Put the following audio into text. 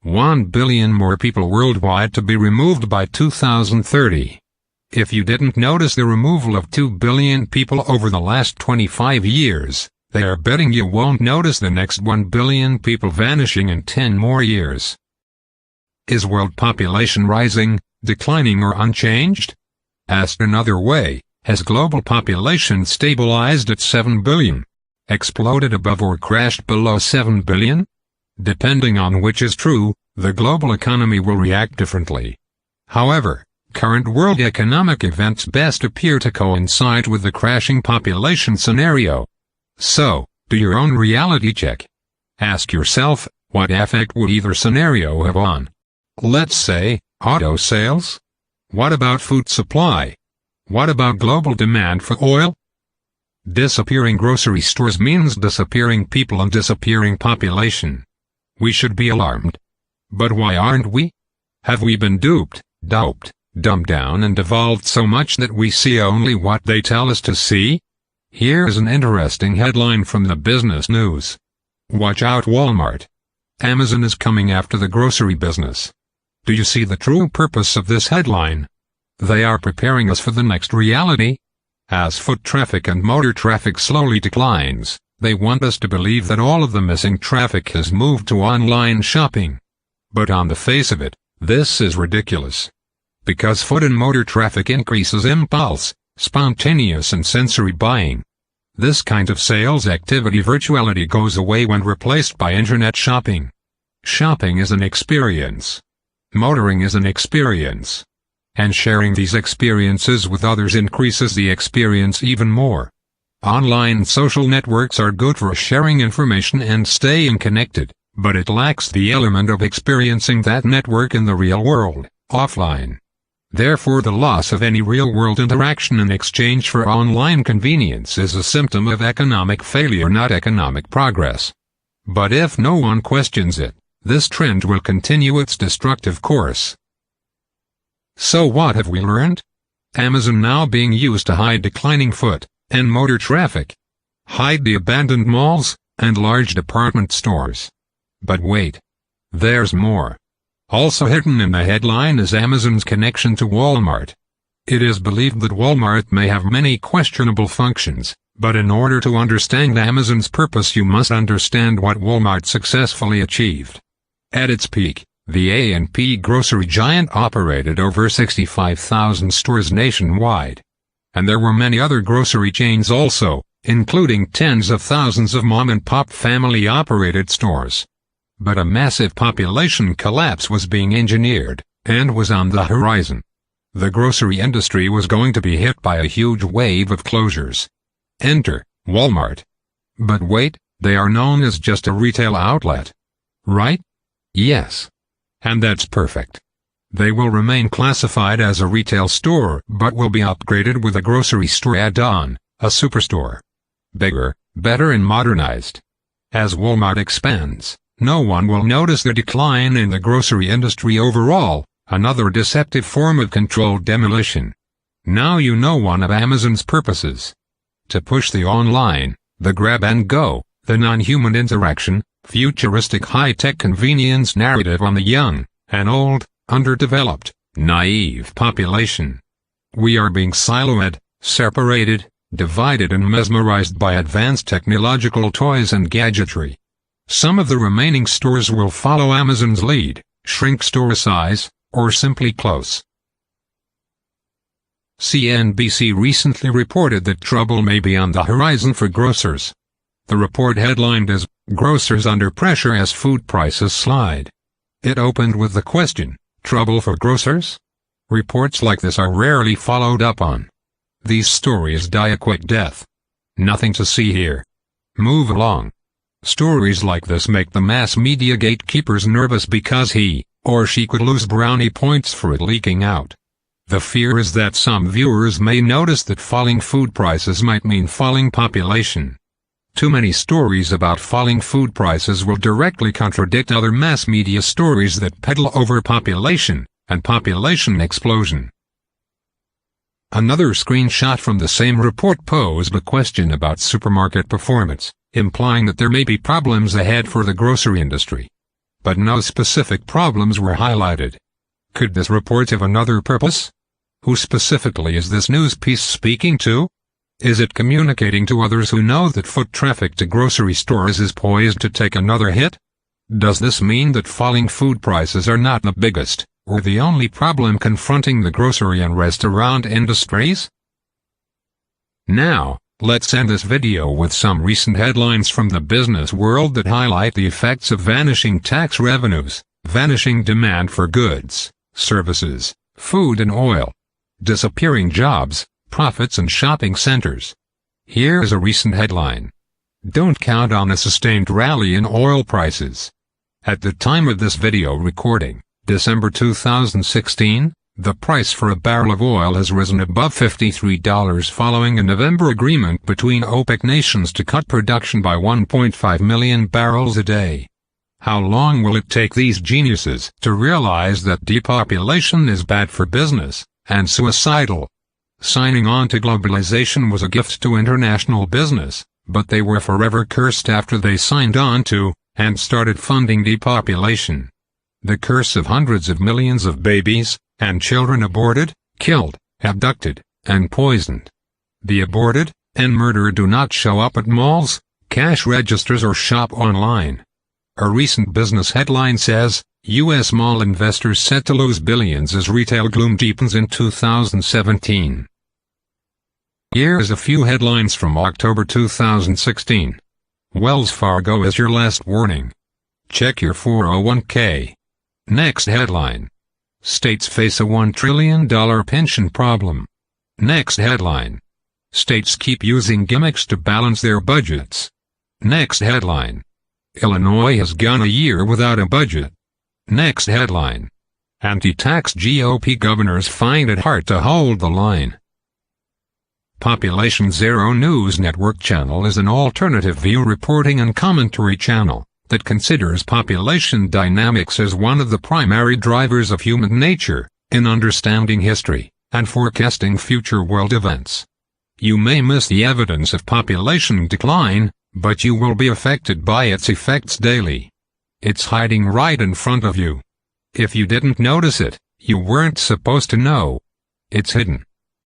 1 billion more people worldwide to be removed by 2030. If you didn't notice the removal of 2 billion people over the last 25 years, they are betting you won't notice the next 1 billion people vanishing in 10 more years. Is world population rising, declining or unchanged? Asked another way, has global population stabilized at 7 billion? Exploded above or crashed below 7 billion? Depending on which is true, the global economy will react differently. However, current world economic events best appear to coincide with the crashing population scenario. So, do your own reality check. Ask yourself, what effect would either scenario have on, let's say, auto sales? What about food supply? What about global demand for oil? Disappearing grocery stores means disappearing people and disappearing population. We should be alarmed. But why aren't we? Have we been duped, doped, dumbed down and devolved so much that we see only what they tell us to see? Here is an interesting headline from the business news. Watch out, Walmart. Amazon is coming after the grocery business. Do you see the true purpose of this headline? They are preparing us for the next reality. As foot traffic and motor traffic slowly declines, they want us to believe that all of the missing traffic has moved to online shopping. But on the face of it, this is ridiculous. Because foot and motor traffic increases impulse, spontaneous and sensory buying. This kind of sales activity virtuality goes away when replaced by internet shopping. Shopping is an experience. Motoring is an experience. And sharing these experiences with others increases the experience even more. Online social networks are good for sharing information and staying connected, but it lacks the element of experiencing that network in the real world, offline. Therefore, the loss of any real-world interaction in exchange for online convenience is a symptom of economic failure, not economic progress. But if no one questions it, this trend will continue its destructive course. So what have we learned? Amazon now being used to hide declining foot and motor traffic, hide the abandoned malls and large department stores. But wait, there's more. Also hidden in the headline is Amazon's connection to Walmart. It is believed that Walmart may have many questionable functions, but in order to understand Amazon's purpose you must understand what Walmart successfully achieved. At its peak, the A&P grocery giant operated over 65,000 stores nationwide. And there were many other grocery chains also, including tens of thousands of mom-and-pop family-operated stores. But a massive population collapse was being engineered, and was on the horizon. The grocery industry was going to be hit by a huge wave of closures. Enter Walmart. But wait, they are known as just a retail outlet. Right? Yes. And that's perfect. They will remain classified as a retail store but will be upgraded with a grocery store add-on, a superstore. Bigger, better and modernized. As Walmart expands, no one will notice the decline in the grocery industry overall, another deceptive form of controlled demolition. Now you know one of Amazon's purposes. To push the online, the grab and go, the non-human interaction, futuristic high-tech convenience narrative on the young, and old, underdeveloped, naive population. We are being siloed, separated, divided and mesmerized by advanced technological toys and gadgetry. Some of the remaining stores will follow Amazon's lead, shrink store size, or simply close. CNBC recently reported that trouble may be on the horizon for grocers. The report headlined as, "Grocers Under Pressure as Food Prices Slide." It opened with the question, trouble for grocers? Reports like this are rarely followed up on. These stories die a quick death. Nothing to see here. Move along. Stories like this make the mass media gatekeepers nervous because he or she could lose brownie points for it leaking out. The fear is that some viewers may notice that falling food prices might mean falling population. Too many stories about falling food prices will directly contradict other mass media stories that peddle overpopulation and population explosion. Another screenshot from the same report posed a question about supermarket performance, implying that there may be problems ahead for the grocery industry. but no specific problems were highlighted. Could this report have another purpose? Who specifically is this news piece speaking to? Is it communicating to others who know that foot traffic to grocery stores is poised to take another hit? Does this mean that falling food prices are not the biggest, or the only problem confronting the grocery and restaurant industries? Now, let's end this video with some recent headlines from the business world that highlight the effects of vanishing tax revenues, vanishing demand for goods, services, food and oil, disappearing jobs, profits and shopping centers. Here is a recent headline. Don't count on a sustained rally in oil prices. At the time of this video recording, December 2016, the price for a barrel of oil has risen above $53 following a November agreement between OPEC nations to cut production by 1.5 million barrels a day. How long will it take these geniuses to realize that depopulation is bad for business, and suicidal? Signing on to globalization was a gift to international business, but they were forever cursed after they signed on to, and started funding depopulation. The curse of hundreds of millions of babies and children aborted, killed, abducted, and poisoned. The aborted and murdered do not show up at malls, cash registers or shop online. A recent business headline says, U.S. mall investors set to lose billions as retail gloom deepens in 2017. Here is a few headlines from October 2016. Wells Fargo is your last warning. Check your 401k. Next headline. States face a $1 trillion pension problem. Next headline. States keep using gimmicks to balance their budgets. Next headline. Illinois has gone a year without a budget. Next headline. Anti-tax GOP governors find it hard to hold the line. Population Zero News Network channel is an alternative view reporting and commentary channel that considers population dynamics as one of the primary drivers of human nature in understanding history and forecasting future world events. You may miss the evidence of population decline, but you will be affected by its effects daily. It's hiding right in front of you. If you didn't notice it, you weren't supposed to know. It's hidden.